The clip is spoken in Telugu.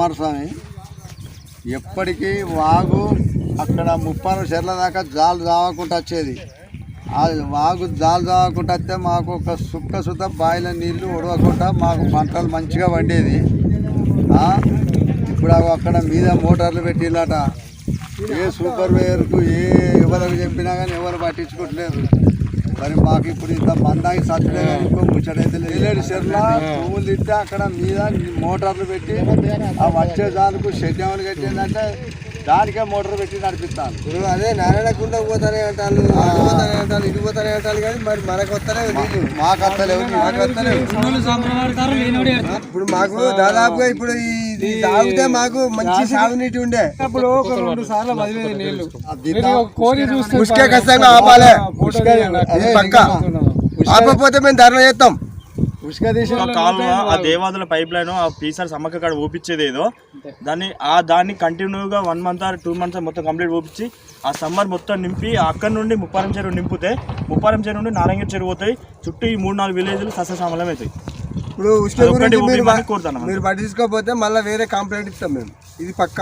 కుమారస్వామి. ఎప్పటికీ వాగు అక్కడ 30 చెర్ల దాకా జాలు జావకుండా వచ్చేది. ఆ వాగు జాలు జావకుండా వస్తే మాకు ఒక సుక్క బాయిల నీళ్లు ఉడవకుండా మాకు పంటలు మంచిగా పండేది. ఇప్పుడు అక్కడ మీద మోటార్లు పెట్టినట. ఏ సూపర్వైజర్కు ఎవరికి చెప్పినా కానీ ఎవరు పట్టించుకోవట్లేదు. మరి మాకు ఇప్పుడు ఇంత మందాకి సత్తులే కానీ ఇంకో ముచ్చటైతే లేదు. చెర్ల పువ్వులు తింటే అక్కడ మీద మోటార్లు పెట్టి ఆ వచ్చే దానికి షెడ్యూల్ కట్టిందంటే దానికే మోటార్ పెట్టి నడిపిస్తాను. ఇప్పుడు అదే నారాయణకుండ పోతానే అంటారు, అటు పోతానే అంటారు, ఇటు పోతానే అంటారు. కానీ మరి మనకు వస్తలేవు నీళ్ళు, మాకు వస్తలేవు. ఇప్పుడు మాకు దాదాపుగా ఇప్పుడు ఇది తాగితే మాకు మంచి సాగునీటి ఉండే. ఇప్పుడు ఒక 2 సార్లు వదిలేదు నీళ్లు. ఉసుకే ఖచ్చితంగా ఆపాలి. పక్క ఆపకపోతే మేము ధర్నా చేస్తాం. కాలువ ఆ దేవాదుల పైప్ లైన్ ఆ పీసార్ సమ్మక్క కాడ ఊపించేది ఏదో దాన్ని కంటిన్యూగా 1 month or 2 months మొత్తం కంప్లీట్ ఊపించి ఆ సమ్మర్ మొత్తం నింపి అక్కడ నుండి ముప్పారం చెరువు నింపితే ముప్పారం చెరువు నుండి నారాయణ చెరువు పోతాయి. చుట్టూ ఈ 3-4 విలేజ్లు సస్యశ్యామలం అవుతాయి. ఇప్పుడు మీరు పట్టించుకోకపోతే మళ్ళీ వేరే కంప్లైంట్ ఇస్తాం మేము. ఇది పక్క.